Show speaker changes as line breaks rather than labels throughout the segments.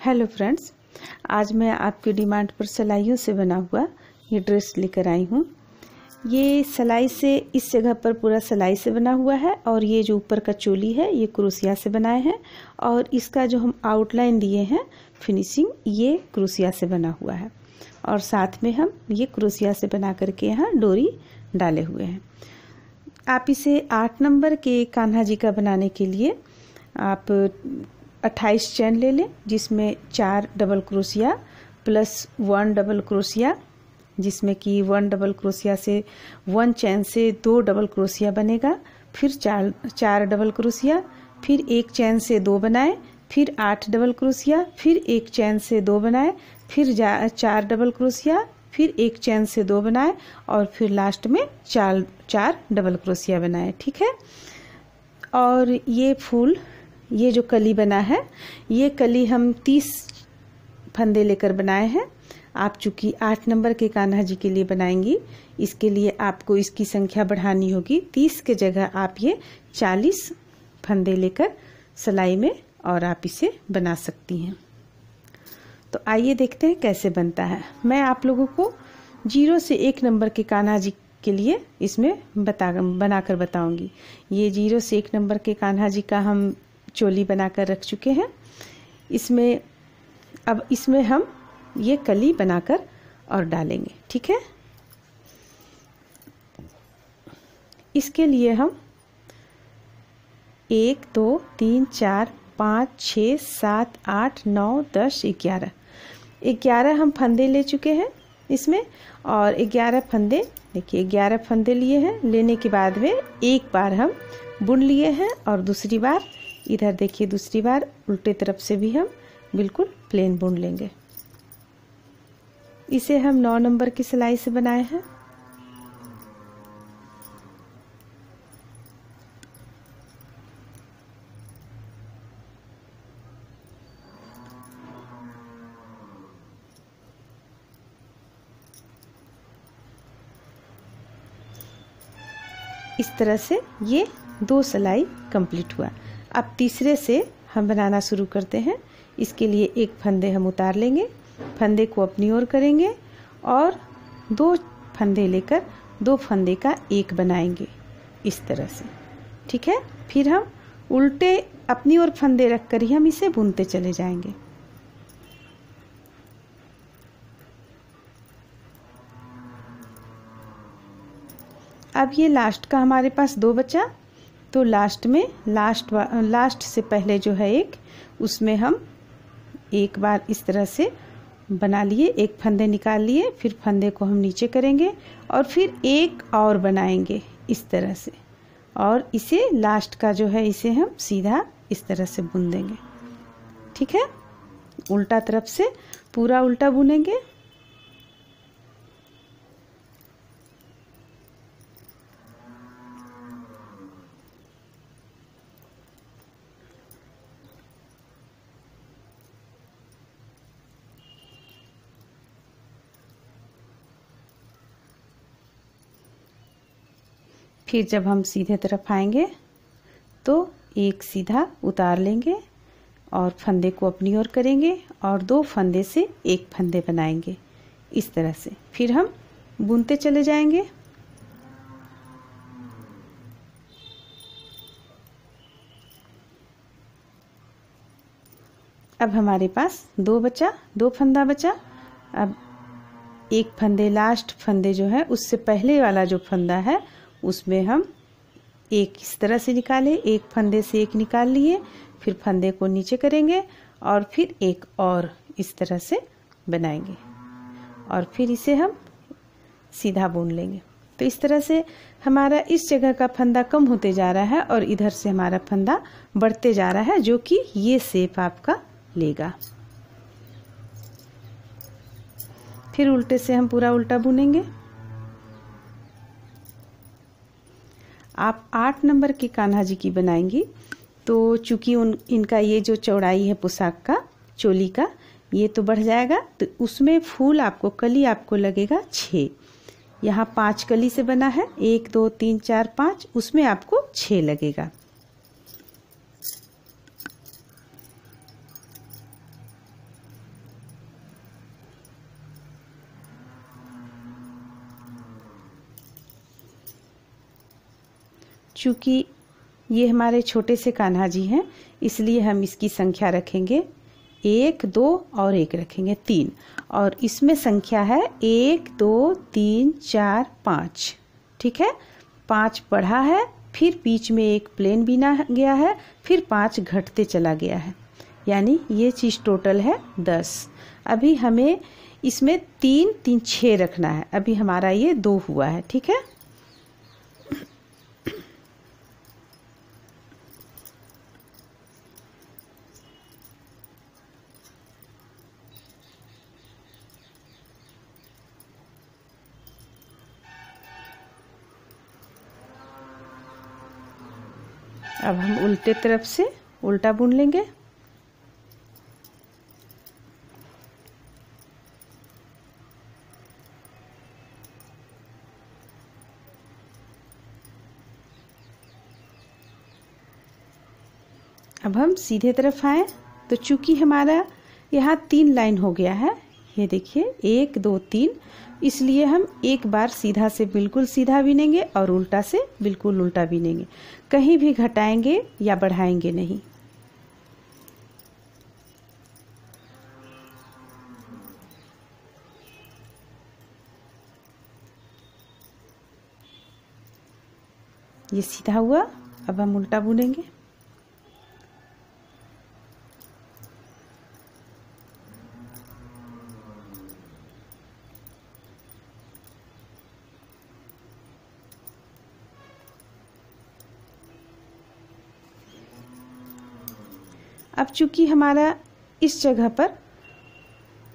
Hello friends, आज मैं आपकी डिमांड पर सिलाइयों से बना हुआ ये ड्रेस लेकर आई हूँ। ये सिलाई से इस जगह पर पूरा सिलाई से बना हुआ है और ये जो ऊपर का चोली है ये क्रोशिया से बनाए हैं और इसका जो हम आउटलाइन दिए हैं फिनिशिंग ये क्रोशिया से बना हुआ है और साथ में हम ये क्रोशिया से बना करके यहाँ डोरी डाले हुए हैं। आप इसे 8 नंबर के कान्हा जी का बनाने के लिए आप 28 चैन ले लें, जिसमें 4 double crochet plus 1 double crochet, जिसमें कि 1 डबल क्रोशिया से 1 चैन से 2 डबल क्रोशिया बनेगा, फिर 4 डबल क्रोशिया, फिर 1 चैन से 2 बनाए, फिर 8 डबल क्रोशिया, फिर 1 चैन से 2 बनाए, फिर 4 डबल क्रोशिया, फिर 1 चैन से 2 बनाए और फिर लास्ट में 4 डबल क्रोशिया बनाए। ठीक है। और ये फूल, ये जो कली बना है ये कली हम 30 फंदे लेकर बनाए हैं। आप चूंकि 8 नंबर के कान्हा जी के लिए बनाएंगी, इसके लिए आपको इसकी संख्या बढ़ानी होगी। 30 के जगह आप ये 40 फंदे लेकर सिलाई में और आप इसे बना सकती हैं। तो आइए देखते हैं कैसे बनता है। मैं आप लोगों को 0 से 1 नंबर के कान्हा जी के लिए इसमें बनाकर बताऊंगी। ये 0 से 1 नंबर के कान्हा जी का हम चोली बनाकर रख चुके हैं। अब इसमें हम ये कली बनाकर और डालेंगे। ठीक है। इसके लिए हम 1 2 3 4 5 6 7 8 9 10 11 हम फंदे ले चुके हैं इसमें। और 11 फंदे, देखिए 11 फंदे लिए हैं। लेने के बाद में एक बार हम बुन लिए हैं और दूसरी बार इधर देखिए, दूसरी बार उल्टे तरफ से भी हम बिल्कुल प्लेन बुन लेंगे। इसे हम 9 नंबर की सिलाई से बनाए हैं। इस तरह से ये 2 सिलाई कंप्लीट हुआ। अब तीसरे से हम बनाना शुरू करते हैं। इसके लिए एक फंदे हम उतार लेंगे, फंदे को अपनी ओर करेंगे और 2 फंदे लेकर 2 फंदे का एक बनाएंगे इस तरह से। ठीक है। फिर हम उल्टे अपनी ओर फंदे रखकर ही हम इसे बुनते चले जाएंगे। अब ये लास्ट का हमारे पास 2 बचा, तो लास्ट से पहले जो है एक, उसमें हम एक बार इस तरह से बना लिए, एक फंदे निकाल लिए, फिर फंदे को हम नीचे करेंगे और फिर एक और बनाएंगे इस तरह से। और इसे लास्ट का जो है इसे हम सीधा इस तरह से बुन देंगे। ठीक है। उल्टा तरफ से पूरा उल्टा बुनेंगे। फिर जब हम सीधे तरफ आएंगे तो एक सीधा उतार लेंगे और फंदे को अपनी ओर करेंगे और 2 फंदे से एक फंदे बनाएंगे इस तरह से। फिर हम बुनते चले जाएंगे। अब हमारे पास 2 फंदा बचा। अब एक फंदे, लास्ट फंदे जो है उससे पहले वाला जो फंदा है उसमें हम एक इस तरह से निकाले, एक फंदे से एक निकाल लिए, फिर फंदे को नीचे करेंगे और फिर एक और इस तरह से बनाएंगे और फिर इसे हम सीधा बुन लेंगे। तो इस तरह से हमारा इस जगह का फंदा कम होते जा रहा है और इधर से हमारा फंदा बढ़ते जा रहा है, जो कि ये शेप आपका लेगा। फिर उल्टे से हम पूरा उल्टा बुनेंगे। आप 8 नंबर के कान्हा जी की बनाएंगी तो चूंकि इनका ये जो चौड़ाई है पोशाक का, चोली का, ये तो बढ़ जाएगा, तो उसमें फूल आपको, कली आपको लगेगा 6। यहाँ 5 कली से बना है, 1 2 3 4 5, उसमें आपको 6 लगेगा। चूँकि ये हमारे छोटे से कान्हा जी हैं, इसलिए हम इसकी संख्या रखेंगे 1 2 और 1 रखेंगे 3, और इसमें संख्या है 1 2 3 4 5। ठीक है, 5 बढ़ा है, फिर बीच में एक प्लेन बिना गया है, फिर 5 घटते चला गया है, यानी ये चीज़ टोटल है 10। अभी हमें इसमें 3 3 6 रखना है। अभी हमारा ये 2 हुआ है। ठीक है, अब हम उल्टे तरफ से उल्टा बुन लेंगे। अब हम सीधे तरफ आए तो चूंकि हमारा यहाँ 3 लाइन हो गया है, ये देखिए 1 2 3, इसलिए हम एक बार सीधा से बिल्कुल सीधा बिनेंगे और उल्टा से बिल्कुल उल्टा बिनेंगे, कहीं भी घटाएंगे या बढ़ाएंगे नहीं। ये सीधा हुआ, अब हम उल्टा बुनेंगे। अब चूंकि हमारा इस जगह पर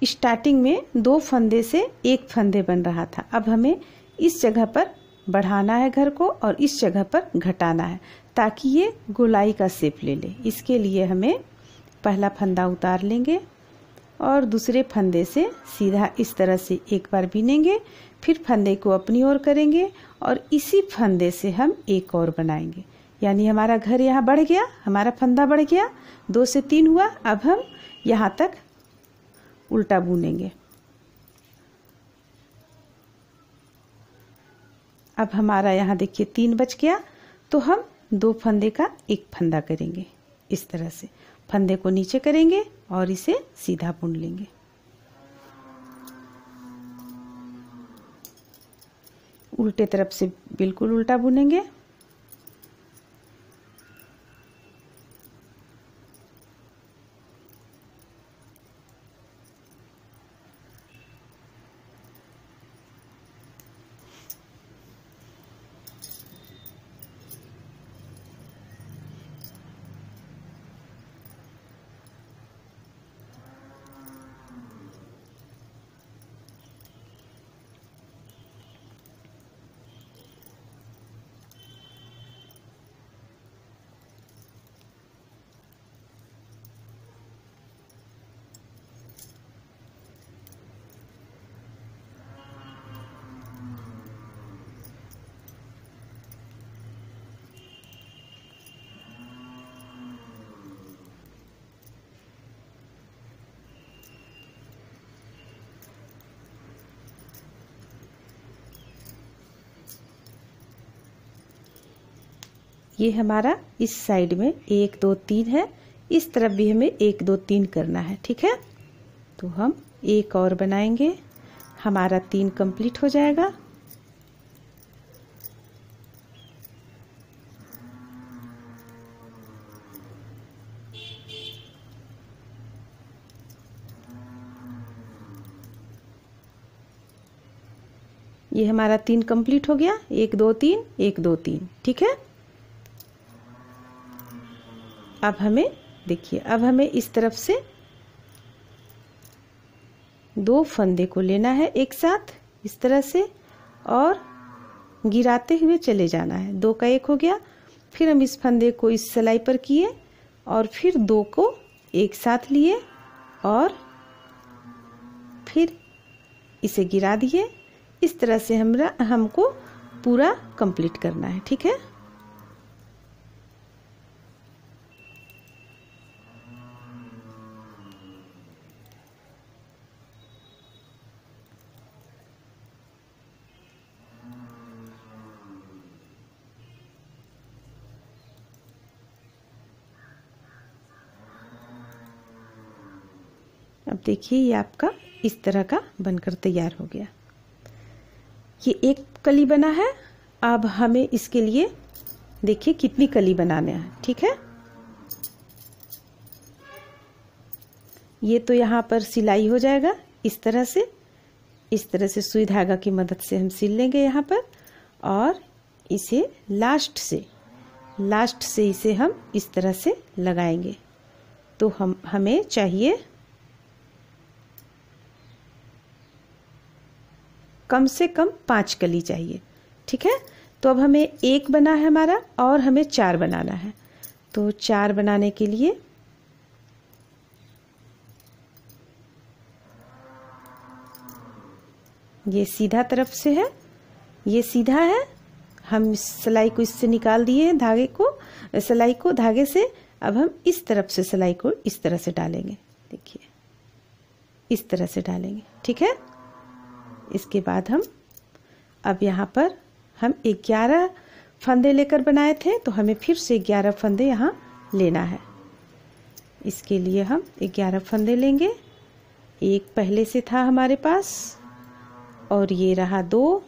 स्टार्टिंग में 2 फंदे से 1 फंदे बन रहा था, अब हमें इस जगह पर बढ़ाना है घर को और इस जगह पर घटाना है ताकि ये गोलाई का शेप ले ले। इसके लिए हमें पहला फंदा उतार लेंगे और दूसरे फंदे से सीधा इस तरह से एक बार बिनेंगे, फिर फंदे को अपनी ओर करेंगे और इसी फंदे से हम एक और बनाएंगे, यानी हमारा घर यहाँ बढ़ गया, हमारा फंदा बढ़ गया, 2 से 3 हुआ। अब हम यहाँ तक उल्टा बुनेंगे। अब हमारा यहाँ देखिए 3 बच गया, तो हम 2 फंदे का एक फंदा करेंगे। इस तरह से फंदे को नीचे करेंगे और इसे सीधा बुन लेंगे। उल्टे तरफ से बिल्कुल उल्टा बुनेंगे। ये हमारा इस साइड में 1 2 3 है, इस तरफ भी हमें 1 2 3 करना है। ठीक है, तो हम एक और बनाएंगे, हमारा 3 कंप्लीट हो जाएगा। ये हमारा 3 कंप्लीट हो गया, 1 2 3 1 2 3। ठीक है, अब हमें देखिए, अब हमें इस तरफ से 2 फंदे को लेना है एक साथ इस तरह से और गिराते हुए चले जाना है। 2 का 1 हो गया, फिर हम इस फंदे को इस सिलाई पर किए और फिर 2 को एक साथ लिए और फिर इसे गिरा दिए। इस तरह से हमको पूरा कंप्लीट करना है। ठीक है, अब देखिए ये आपका इस तरह का बनकर तैयार हो गया। ये एक कली बना है। अब हमें इसके लिए देखिए कितनी कली बनाना है, ठीक है। ये तो यहाँ पर सिलाई हो जाएगा इस तरह से सुई धागा की मदद से हम सिल लेंगे यहाँ पर, और इसे लास्ट से इसे हम इस तरह से लगाएंगे। तो हमें चाहिए कम से कम 5 कली चाहिए, ठीक है। तो अब हमें 1 बना है हमारा और हमें 4 बनाना है। तो 4 बनाने के लिए ये सीधा तरफ से है, ये सीधा है। हम सिलाई को इससे निकाल दिए हैं, धागे को, सिलाई को धागे से। अब हम इस तरफ से सिलाई को इस तरह से डालेंगे, देखिए इस तरह से डालेंगे, ठीक है। इसके बाद हम अब यहाँ पर हम 11 फंदे लेकर बनाए थे, तो हमें फिर से 11 फंदे यहाँ लेना है। इसके लिए हम 11 फंदे लेंगे। एक पहले से था हमारे पास, और ये रहा 2,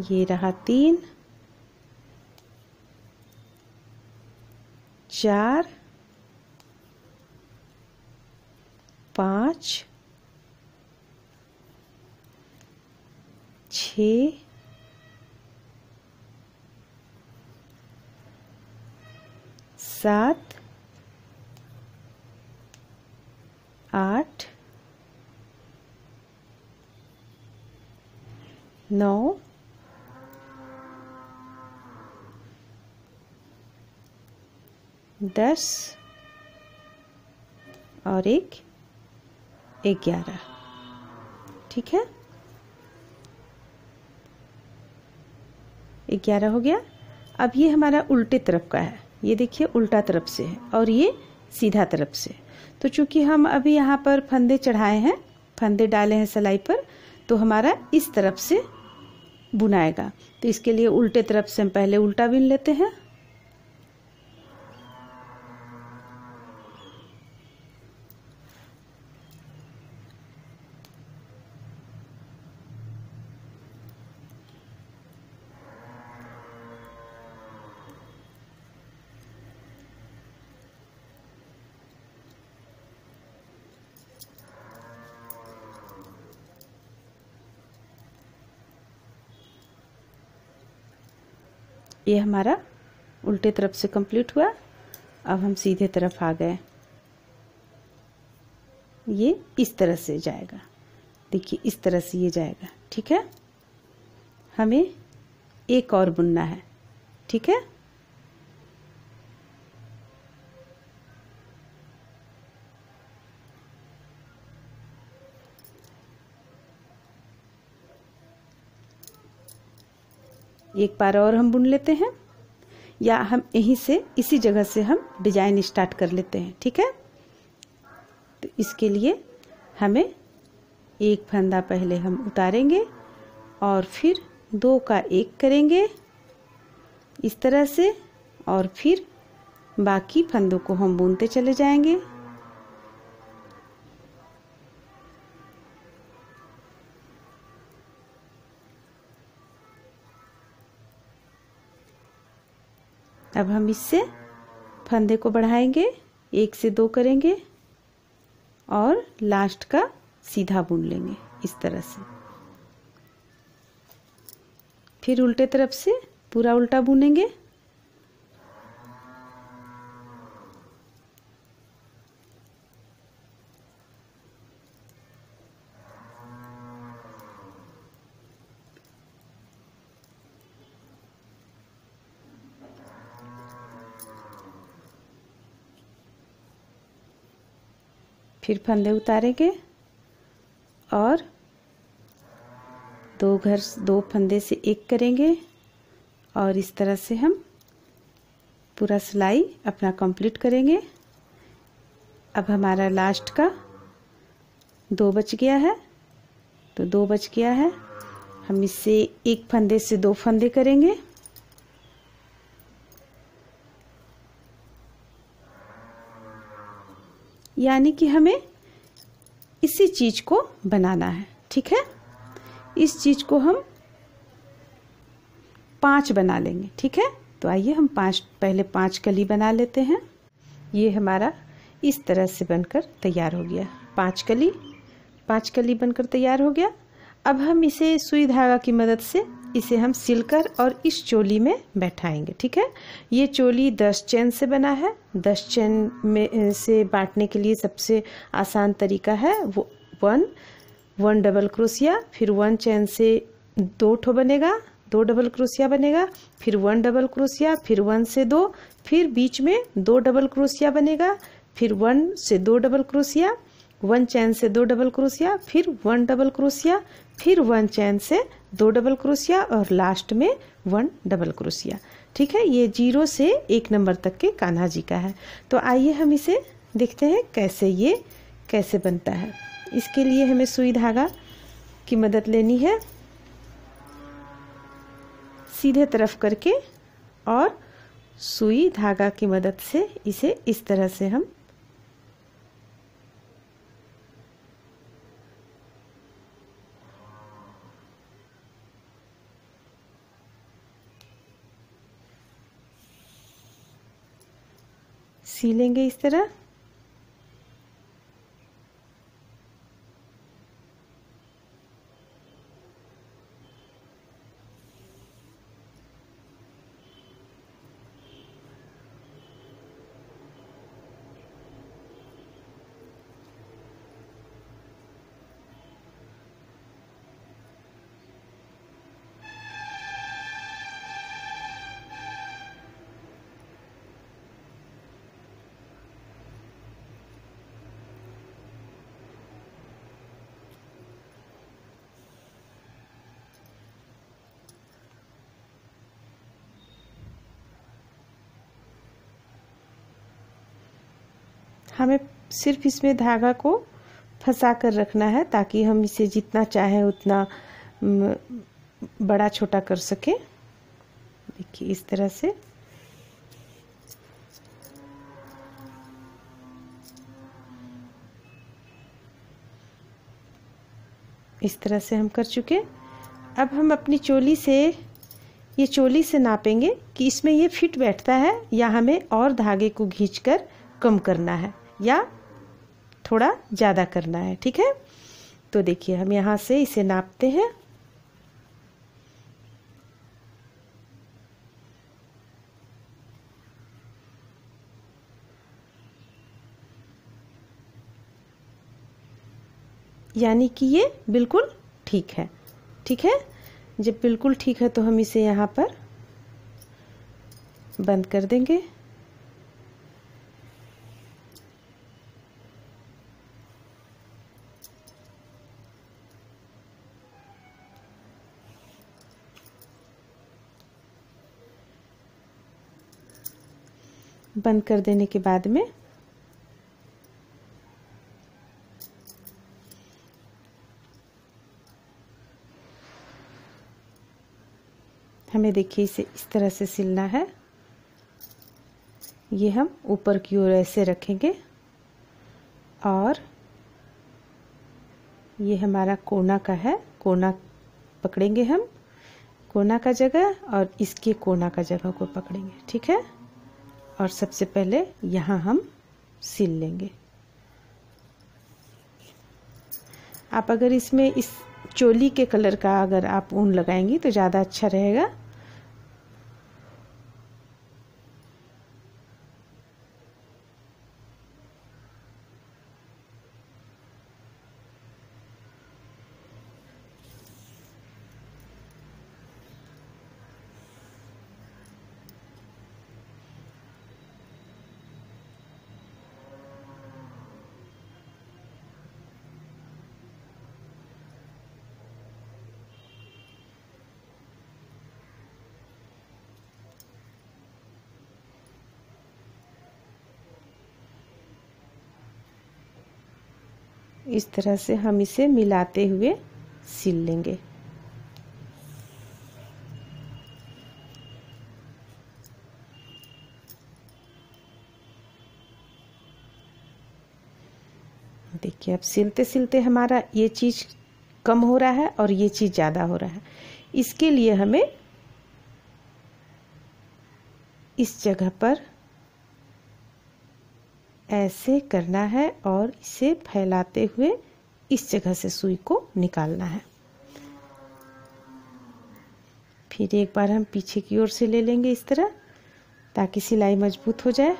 ये रहा 3, 4, 5, 6, 7, 8, 9, 10 और 11, ठीक है। 11 हो गया। अब ये हमारा उल्टे तरफ का है, ये देखिए उल्टा तरफ से है और ये सीधा तरफ से। तो चूंकि हम अभी यहाँ पर फंदे चढ़ाए हैं, फंदे डाले हैं सिलाई पर, तो हमारा इस तरफ से बुनाएगा। तो इसके लिए उल्टे तरफ से हम पहले उल्टा बुन लेते हैं। ये हमारा उल्टे तरफ से कंप्लीट हुआ। अब हम सीधे तरफ आ गए। ये इस तरह से जाएगा, देखिए इस तरह से ये जाएगा, ठीक है। हमें एक और बुनना है, ठीक है। एक बार और हम बुन लेते हैं, या हम यहीं से इसी जगह से हम डिजाइन स्टार्ट कर लेते हैं, ठीक है। तो इसके लिए हमें एक फंदा पहले हम उतारेंगे और फिर 2 का 1 करेंगे इस तरह से, और फिर बाकी फंदों को हम बुनते चले जाएंगे। अब हम इससे फंदे को बढ़ाएंगे, 1 से 2 करेंगे और लास्ट का सीधा बुन लेंगे इस तरह से। फिर उल्टे तरफ से पूरा उल्टा बुनेंगे। फिर फंदे उतारेंगे और 2 फंदे से 1 करेंगे, और इस तरह से हम पूरा सिलाई अपना कंप्लीट करेंगे। अब हमारा लास्ट का 2 बच गया है, तो 2 बच गया है। हम इससे 1 फंदे से 2 फंदे करेंगे, यानी कि हमें इसी चीज को बनाना है। ठीक है, इस चीज को हम 5 बना लेंगे। ठीक है, तो आइए हम पहले 5 कली बना लेते हैं। ये हमारा इस तरह से बनकर तैयार हो गया। 5 कली बनकर तैयार हो गया। अब हम इसे सुई धागा की मदद से इसे हम सिलकर और इस चोली में बैठाएंगे। ठीक है, ये चोली 10 चैन से बना है। 10 चैन में से बांटने के लिए सबसे आसान तरीका है वो 1 डबल क्रोशिया, फिर 1 चैन से 2 ठो बनेगा, 2 डबल क्रोशिया बनेगा, फिर 1 डबल क्रोशिया, फिर 1 से 2, फिर बीच में 2 डबल क्रोशिया बनेगा, फिर 1 से 2 डबल क्रोशिया, 1 चैन से 2 डबल क्रोशिया, फिर 1 डबल क्रोशिया, फिर 1 चैन से 2 डबल क्रोशिया और लास्ट में 1 डबल क्रोशिया। ठीक है, ये 0 से 1 नंबर तक के कान्हा जी का है। तो आइए हम इसे देखते हैं कैसे बनता है। इसके लिए हमें सुई धागा की मदद लेनी है, सीधे तरफ करके, और सुई धागा की मदद से इसे इस तरह से हम सीलेंगे इस तरह। हमें सिर्फ इसमें धागा को फंसा कर रखना है ताकि हम इसे जितना चाहे उतना बड़ा छोटा कर सके। देखिए इस तरह से। इस तरह से हम कर चुके। अब हम अपनी चोली से नापेंगे कि इसमें ये फिट बैठता है या हमें और धागे को खींचकर कम करना है या थोड़ा ज़्यादा करना है। ठीक है, तो देखिए हम यहाँ से इसे नापते हैं। यानी कि ये बिल्कुल ठीक है। ठीक है, जब बिल्कुल ठीक है तो हम इसे यहाँ पर बंद कर देंगे। बंद कर देने के बाद में हमें देखिए इसे इस तरह से सिलना है। ये हम ऊपर की ओर ऐसे रखेंगे और ये हमारा कोना का है। कोना पकड़ेंगे हम, कोना का जगह, और इसके कोना का जगह को पकड़ेंगे। ठीक है, और सबसे पहले यहाँ हम सिल लेंगे। आप अगर इसमें इस चोली के कलर का अगर आप ऊन लगाएंगी तो ज़्यादा अच्छा रहेगा। इस तरह से हम इसे मिलाते हुए सिल लेंगे। देखिए अब सिलते सिलते हमारा ये चीज़ कम हो रहा है और ये चीज़ ज़्यादा हो रहा है। इसके लिए हमें इस जगह पर ऐसे करना है और इसे फैलाते हुए इस जगह से सुई को निकालना है। फिर एक बार हम पीछे की ओर से ले लेंगे इस तरह, ताकि सिलाई मजबूत हो जाए।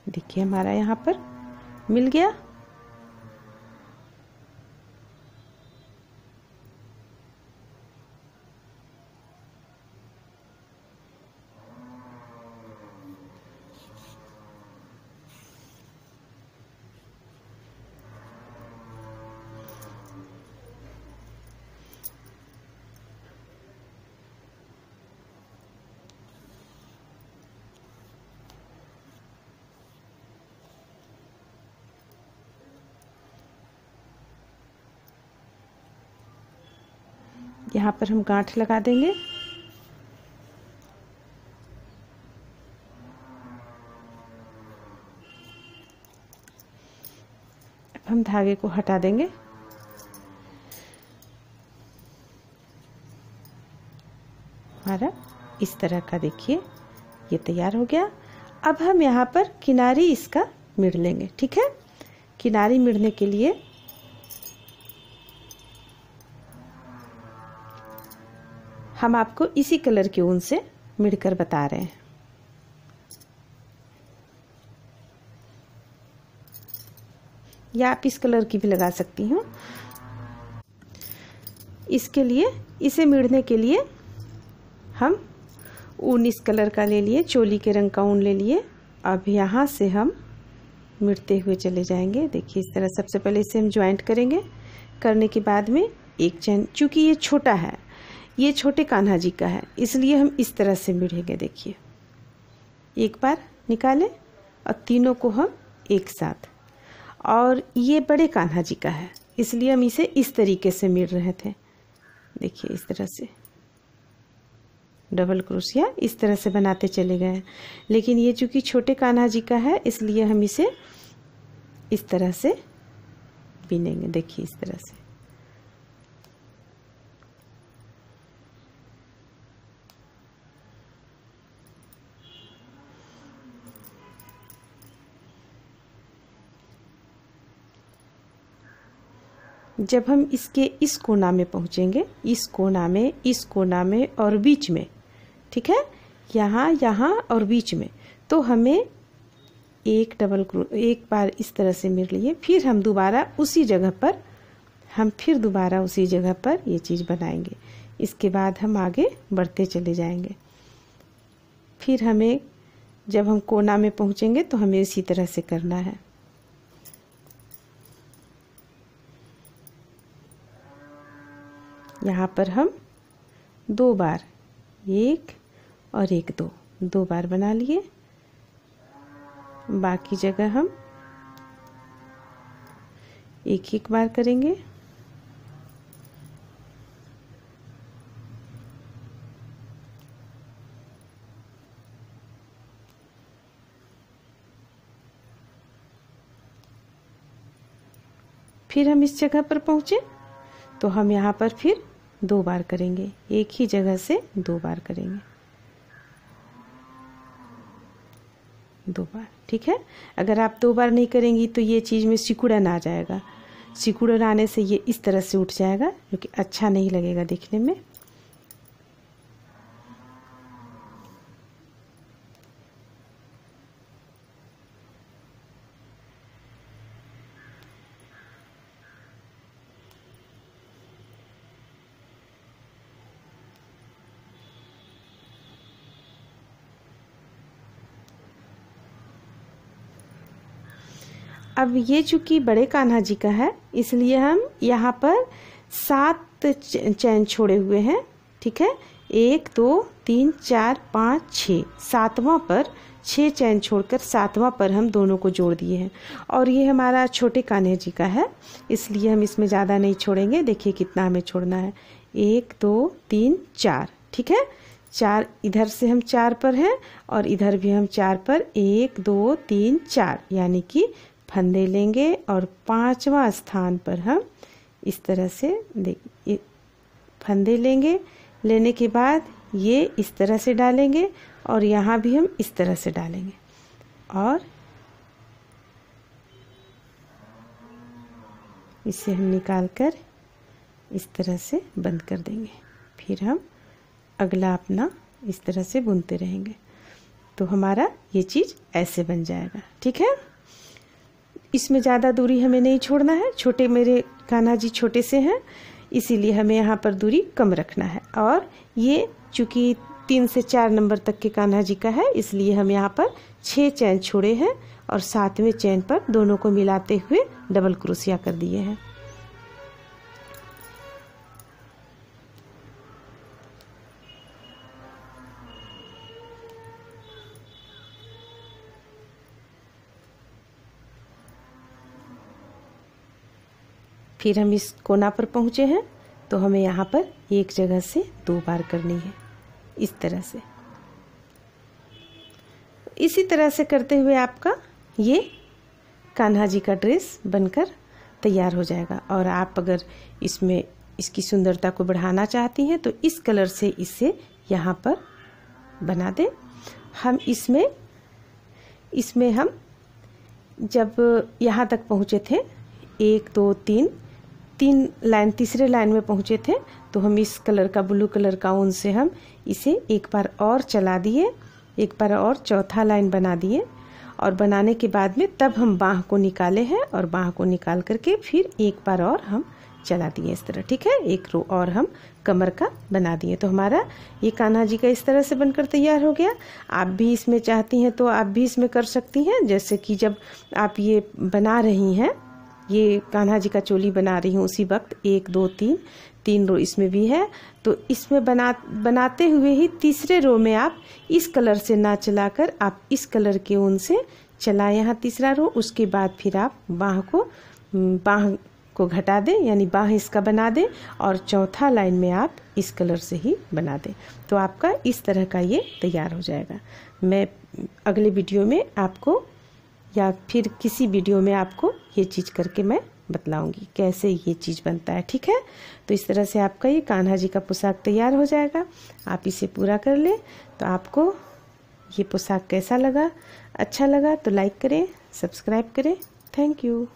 देखिए हमारा यहाँ पर मिल गया। यहाँ पर हम गांठ लगा देंगे। अब हम धागे को हटा देंगे। हमारा इस तरह का देखिए ये तैयार हो गया। अब हम यहाँ पर किनारी इसका मिड लेंगे। ठीक है, किनारी मिडने के लिए हम आपको इसी कलर के ऊन से मिड कर बता रहे हैं। या आप इस कलर की भी लगा सकती हूँ। इसके लिए इसे मिडने के लिए हम ऊन इस कलर का ले लिए, चोली के रंग का ऊन ले लिए। अब यहाँ से हम मिडते हुए चले जाएंगे। देखिए इस तरह सबसे पहले इसे हम ज्वाइंट करेंगे। करने के बाद में एक चैन, चूंकि ये छोटा है, ये छोटे कान्हा जी का है, इसलिए हम इस तरह से मिडेंगे। देखिए एक बार निकालें और तीनों को हम एक साथ। और ये बड़े कान्हा जी का है, इसलिए हम इसे इस तरीके से मिड रहे थे। देखिए इस तरह से डबल क्रोशिया इस तरह से बनाते चले गए हैं। लेकिन ये चूंकि छोटे कान्हा जी का है, इसलिए हम इसे इस तरह से बिनेंगे। देखिए इस तरह से। जब हम इसके इस कोना में पहुंचेंगे, इस कोना में, इस कोना में और बीच में, ठीक है, यहाँ यहाँ और बीच में, तो हमें एक बार इस तरह से मिड लिए। फिर हम दोबारा उसी जगह पर ये चीज़ बनाएंगे। इसके बाद हम आगे बढ़ते चले जाएंगे। फिर हमें जब हम कोना में पहुंचेंगे तो हमें इसी तरह से करना है। यहाँ पर हम 2 बार, 1 और 1 2 बार बना लिए। बाकी जगह हम एक बार करेंगे। फिर हम इस जगह पर पहुंचे तो हम यहाँ पर फिर 2 बार करेंगे। एक ही जगह से 2 बार करेंगे, 2 बार। ठीक है, अगर आप 2 बार नहीं करेंगी तो ये चीज़ में सिकुड़न आ जाएगा। सिकुड़न आने से ये इस तरह से उठ जाएगा, जो कि अच्छा नहीं लगेगा दिखने में। अब ये चूंकि बड़े कान्हा जी का है इसलिए हम यहाँ पर 7 चैन छोड़े हुए हैं। ठीक है, 1 2 3 4 5 6, 7वां पर 6 चैन छोड़कर 7वां पर हम दोनों को जोड़ दिए हैं। और ये हमारा छोटे कान्हा जी का है इसलिए हम इसमें ज़्यादा नहीं छोड़ेंगे। देखिए कितना हमें छोड़ना है, 1 2 3 4। ठीक है, 4 इधर से हम 4 पर हैं और इधर भी हम 4 पर, 1 2 3 4, यानी कि फंदे लेंगे और 5वां स्थान पर हम इस तरह से फंदे लेंगे। लेने के बाद ये इस तरह से डालेंगे और यहाँ भी हम इस तरह से डालेंगे और इसे हम निकाल कर इस तरह से बंद कर देंगे। फिर हम अगला अपना इस तरह से बुनते रहेंगे तो हमारा ये चीज़ ऐसे बन जाएगा। ठीक है, इसमें ज़्यादा दूरी हमें नहीं छोड़ना है। छोटे मेरे कान्हा जी छोटे से हैं इसीलिए हमें यहाँ पर दूरी कम रखना है। और ये चूँकि 3 से 4 नंबर तक के कान्हा जी का है इसलिए हम यहाँ पर 6 चैन छोड़े हैं और 7वें चैन पर दोनों को मिलाते हुए डबल क्रोशिया कर दिए हैं। फिर हम इस कोना पर पहुँचे हैं तो हमें यहाँ पर एक जगह से 2 बार करनी है इस तरह से। इसी तरह से करते हुए आपका ये कान्हा जी का ड्रेस बनकर तैयार हो जाएगा। और आप अगर इसमें इसकी सुंदरता को बढ़ाना चाहती हैं तो इस कलर से इसे यहाँ पर बना दें। हम इसमें हम जब यहाँ तक पहुँचे थे 1 2 3 लाइन, तीसरे लाइन में पहुँचे थे तो हम इस कलर का ब्लू कलर का ऊन से हम इसे एक बार और चला दिए, एक बार और चौथा लाइन बना दिए। और बनाने के बाद में तब हम बाँह को निकाले हैं और बाँह को निकाल करके फिर एक बार और हम चला दिए इस तरह। ठीक है, एक रो और हम कमर का बना दिए तो हमारा ये कान्हा जी का इस तरह से बनकर तैयार हो गया। आप भी इसमें चाहती हैं तो आप भी इसमें कर सकती हैं। जैसे कि जब आप ये बना रही हैं, ये कान्हा जी का चोली बना रही हूँ उसी वक्त 1 2 3 रो इसमें भी है तो इसमें बनाते हुए ही तीसरे रो में आप इस कलर से ना चलाकर आप इस कलर के ऊन से चलाएं यहाँ तीसरा रो। उसके बाद फिर आप बाँह को घटा दें, यानी बाँह इसका बना दें और चौथा लाइन में आप इस कलर से ही बना दें तो आपका इस तरह का ये तैयार हो जाएगा। मैं अगले वीडियो में आपको या फिर किसी वीडियो में आपको ये चीज़ करके मैं बतलाऊंगी कैसे ये चीज़ बनता है। ठीक है, तो इस तरह से आपका ये कान्हा जी का पोशाक तैयार हो जाएगा। आप इसे पूरा कर लें। तो आपको ये पोशाक कैसा लगा, अच्छा लगा तो लाइक करें, सब्सक्राइब करें। Thank you.